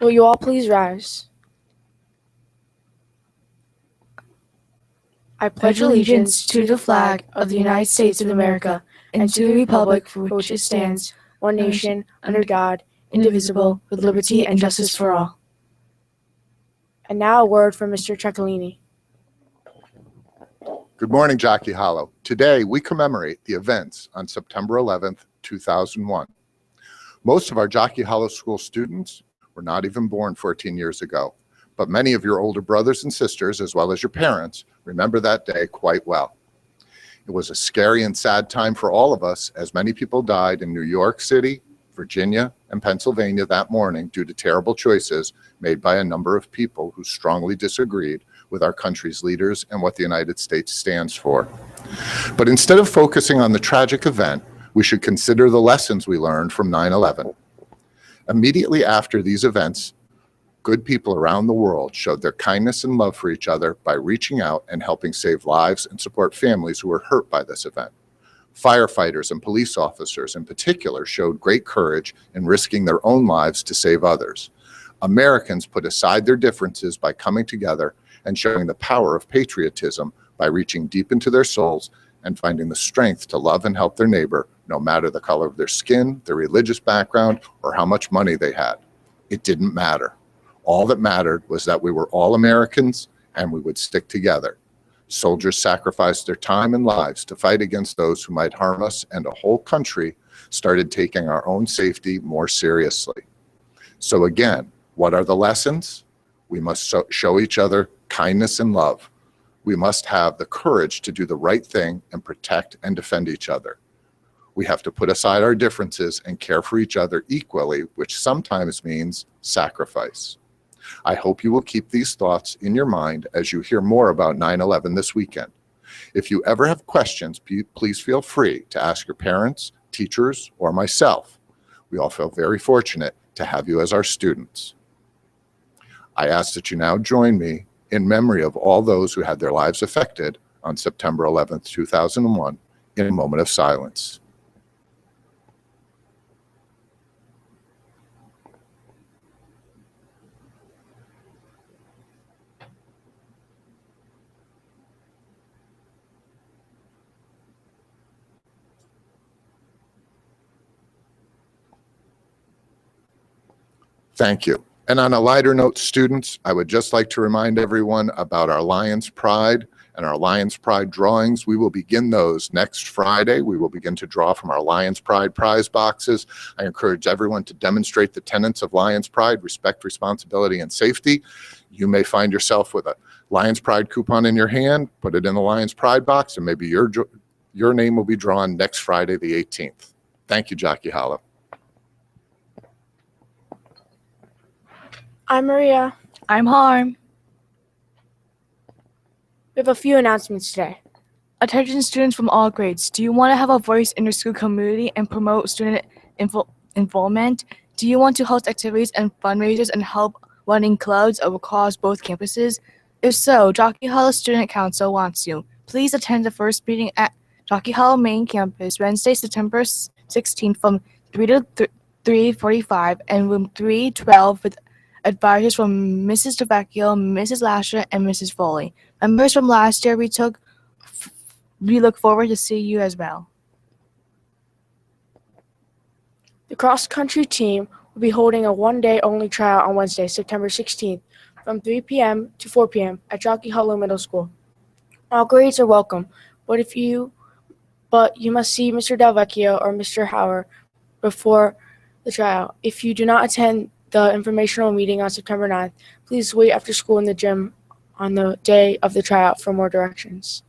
Will you all please rise? I pledge allegiance to the flag of the United States of America and to the republic for which it stands, one nation, under God, indivisible, with liberty and justice for all. And now a word from Mr. Cecchini. Good morning, Jockey Hollow. Today, we commemorate the events on September 11th, 2001. Most of our Jockey Hollow School students were not even born 14 years ago, but many of your older brothers and sisters, as well as your parents, remember that day quite well. It was a scary and sad time for all of us, as many people died in New York City, Virginia, and Pennsylvania that morning due to terrible choices made by a number of people who strongly disagreed with our country's leaders and what the United States stands for. But instead of focusing on the tragic event, we should consider the lessons we learned from 9/11. Immediately after these events, good people around the world showed their kindness and love for each other by reaching out and helping save lives and support families who were hurt by this event. Firefighters and police officers in particular showed great courage in risking their own lives to save others. Americans put aside their differences by coming together and showing the power of patriotism by reaching deep into their souls and finding the strength to love and help their neighbor, no matter the color of their skin, their religious background, or how much money they had. It didn't matter. All that mattered was that we were all Americans and we would stick together. Soldiers sacrificed their time and lives to fight against those who might harm us, and a whole country started taking our own safety more seriously. So again, what are the lessons? We must show each other kindness and love. We must have the courage to do the right thing and protect and defend each other. We have to put aside our differences and care for each other equally, which sometimes means sacrifice. I hope you will keep these thoughts in your mind as you hear more about 9/11 this weekend. If you ever have questions, please feel free to ask your parents, teachers, or myself. We all feel very fortunate to have you as our students. I ask that you now join me in memory of all those who had their lives affected on September 11th, 2001, in a moment of silence. Thank you. And on a lighter note, students, I would just like to remind everyone about our Lions Pride and our Lions Pride drawings. We will begin those next Friday. We will begin to draw from our Lions Pride prize boxes. I encourage everyone to demonstrate the tenets of Lions Pride: respect, responsibility, and safety. You may find yourself with a Lions Pride coupon in your hand. Put it in the Lions Pride box, and maybe your name will be drawn next Friday, the 18th. Thank you, Jockey Hollow. I'm Maria. I'm Harm. We have a few announcements today. Attention students from all grades. Do you want to have a voice in your school community and promote student involvement? Do you want to host activities and fundraisers and help running clubs across both campuses? If so, Jockey Hollow Student Council wants you. Please attend the first meeting at Jockey Hollow Main Campus Wednesday, September 16th from 3 to 3:45 and room 312 with advisors from Mrs. DeVecchio, Mrs. Lasher, and Mrs. Foley. Members from last year we look forward to see you as well. The cross-country team will be holding a one-day only tryout on Wednesday, September 16th from 3 p.m. to 4 p.m. at Jockey Hollow Middle School. All grades are welcome, but you must see Mr. DelVecchio or Mr. Hauer before the tryout. If you do not attend the informational meeting on September 9th, please wait after school in the gym on the day of the tryout for more directions.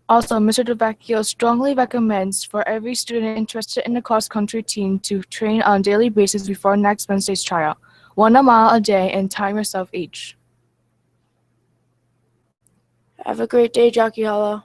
Also, Mr. DeVecchio strongly recommends for every student interested in the cross-country team to train on a daily basis before next Wednesday's tryout. 1 mile a day and time yourself each. Have a great day, Jockey Hollow.